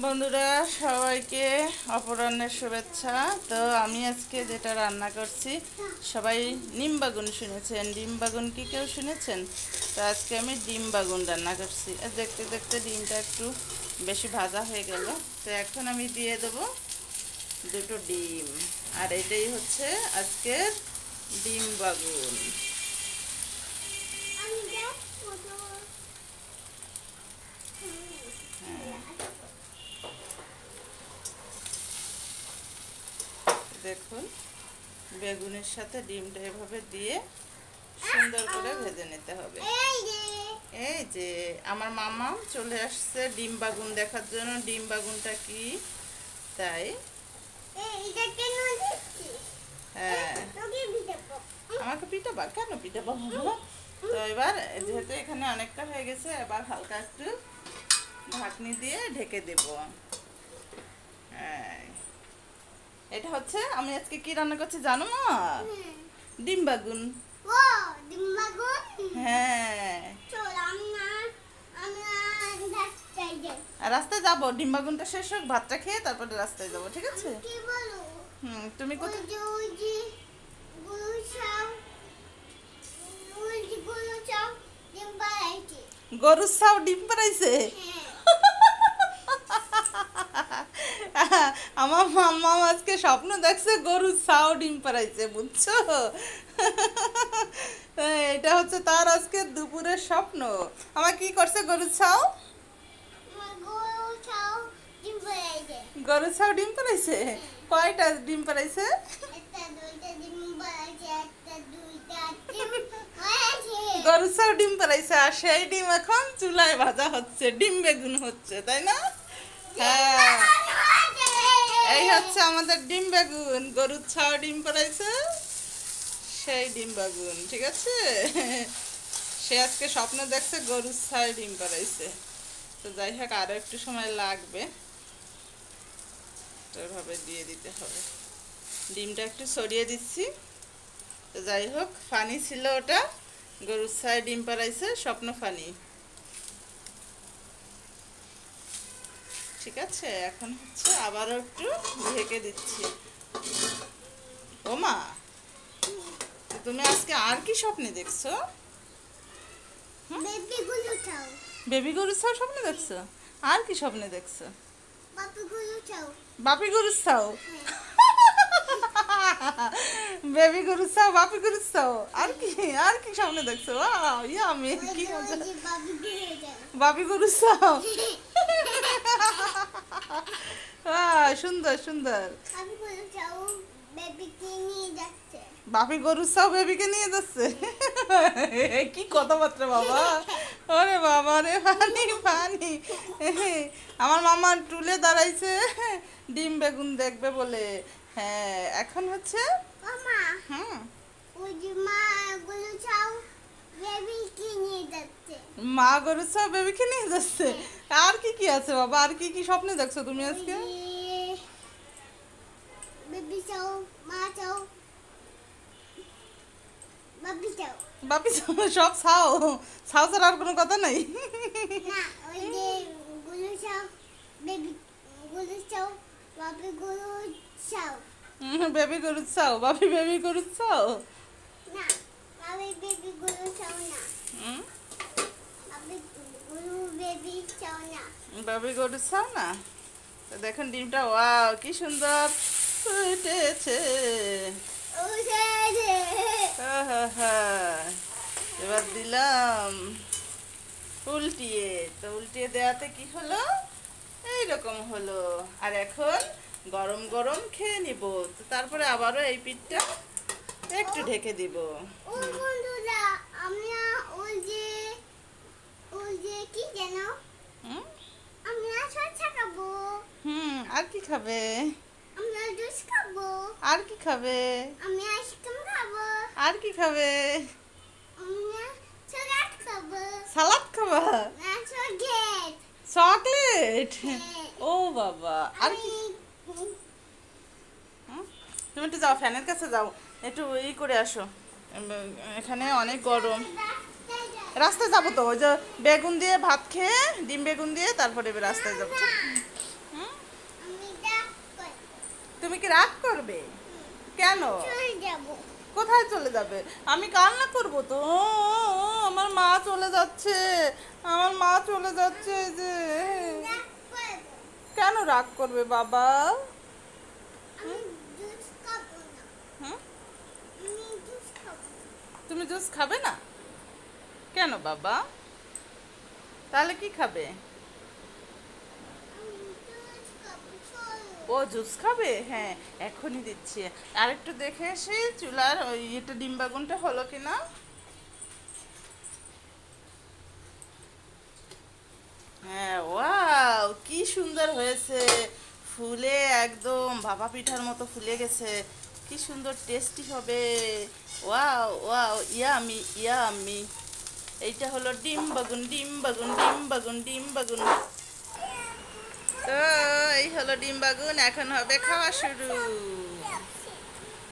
বন্ধুরা সবাইকে অপরাহ্নের শুভেচ্ছা। তো আমি আজকে যেটা রান্না করছি সবাই ডিম বাগুন শুনেছেন। ডিম বাগুন কি কেউ শুনেছেন? তো আজকে আমি ডিম বাগুন রান্না করছি। আর দেখতে দেখতে ডিমটা একটু বেশি ভাজা হয়ে গেল। তো এখন আমি দিয়ে দেবো দুটো ডিম। আর এটাই হচ্ছে আজকের ডিম বাগুন। দেখুন, বেগুনের সাথে ডিমটা এভাবে দিয়ে সুন্দর করে ভেজে নিতে হবে। এই যে আমার মামা চলে আসছে ডিম বাগুন দেখার জন্য। ডিম বাগুনটা কি তাই হ্যাঁ, আমাকে পিটাবা? কেন পিটাবা? তো এবার যেহেতু এখানে অনেকটা হয়ে গেছে, এবার হালকা একটু ঢাকনি দিয়ে ঢেকে দেব। হ্যাঁ, এটা হচ্ছে আমি আজকে কি রান্না করছি জানো মা? ডিম বাগুন। হ্যাঁ, আর রাস্তায় যাবো, ডিম বাগুনটা শেষ হোক, ভাতটা খেয়ে তারপরে রাস্তায় যাবো, ঠিক আছে? তুমি কোথায়? গরুর ছাও ডিম পাড়াইছে? আমার মাম্মা আজকে স্বপ্ন দেখছে গরুর ছাও ডিম পাড়াইছে, বুঝছো? এটা হচ্ছে তার আজকে দুপুরের স্বপ্ন। আমার কি করছে গরুর ছাও? গরুর ছাও ডিম পাড়াইছে? কয়টা ডিম পাড়াইছে? গরুর ছাও ডিম পাড়াইছে, আর সেই ডিম এখন চুলায় ভাজা হচ্ছে, ডিম বেগুন হচ্ছে, তাই না? হ্যাঁ, এই হচ্ছে আমাদের ডিম বেগুন। গরুর ছাও ডিম পাড়াইছে, সেই ডিম বেগুন, ঠিক আছে? সে আজকে স্বপ্ন দেখছে গরুর ছাই ডিম পাড়াইছে। তো যাই হোক, আরো একটু সময় লাগবে। তো এভাবে দিয়ে দিতে হবে। ডিমটা একটু ছড়িয়ে দিচ্ছি। তো যাই হোক, ফানি ছিল ওটা, গরুর ছাই ডিম পাড়াইছে, স্বপ্ন ফানি। ঠিক আছে, এখন হচ্ছে আবারও একটু ঢেকে দিচ্ছি। ও মা, তুমি আজকে আর কি স্বপ্নে দেখছো? বেবি গরুর ছাও স্বপ্নে দেখছো? আর কি স্বপ্নে দেখছো? বাপি গরুর ছাও? বেবি গরুর ছাও, বাপি গরুর ছাও, আর কি আর কি স্বপ্নে দেখছো? আমি কি মজা! বাপি গরুর ছাও? সুন্দর সুন্দর। বাপি গরুর ছাও বেবিকে নিয়ে যাচ্ছে? কি কথাবার্তা বাবা! ওরে বাবা রে, ফানি ফানি। আমার মামা টুলে দাঁড়াইছে ডিম বেগুন দেখবে বলে। হ্যাঁ, এখন হচ্ছে মা গরুর ছাও বেবিকে নিয়ে যাচ্ছে। আর কি কি আছে বাবা? আর কি কি স্বপ্নে দেখছো তুমি আজকে? বাপি সব ছাও? ছাও ছাড়া আর কোনো কথা নাই? বেবি গরুর ছাও, বাপি বেবি গরুর ছাও? বাবি গরুর ছাও না? তো দেখুন ডিমটা, ওয়াও কি সুন্দর ফুটেছে। এবার দিলাম উল্টিয়ে। তো উল্টিয়ে দেওয়াতে কি হলো? এইরকম হলো। আর এখন গরম গরম খেয়ে নিব। তো তারপরে আবারও এই পিঠটা একটু ঢেকে দিব। আর কি খাবে? আর কি খাবে? আর কি খাবে? সালাদ খাবা? চকলেট? ও বাবা, আর কি? তুমি একটু যাও, ফ্যানের কাছে যাও, একটু করে আসো। এখানে অনেক গরম। রাস্তায় যাবো তো, ওই যে বেগুন দিয়ে ভাত খেয়ে, ডিম বেগুন দিয়ে তারপরে রাস্তায় যাবো। তুমি কি রাগ করবে? কেন? চলে যাব। কোথায় চলে যাবে? আমি কান্না করব তো। আমার মা চলে যাচ্ছে, আমার মা চলে যাচ্ছে এই যে। রাগ করব। কেন রাগ করবে বাবা? আমি জুস খাবো না। হুম? আমি জুস খাবো না। তুমি জুস খাবে না? কেন বাবা? তাহলে কি খাবে? আমি জুস খাবো, চলো। ও জুস খাবে? হ্যাঁ, এখনই দিচ্ছি। আর একটু দেখে এসে চুলার ওই এটা ডিম বাগুনটা হলো কিনা। হ্যাঁ, ওয়াও কি সুন্দর হয়েছে। ফুলে একদম ভাপা পিঠার মতো ফুলে গেছে। কি সুন্দর টেস্টি হবে। Wow wow, yummy yummy. এইটা হলো ডিম বাগুন, ডিম বাগুন, ডিম বাগুন, ডিম বাগুন। তো এই হলো ডিম বাগুন, এখন হবে খাওয়া শুরু।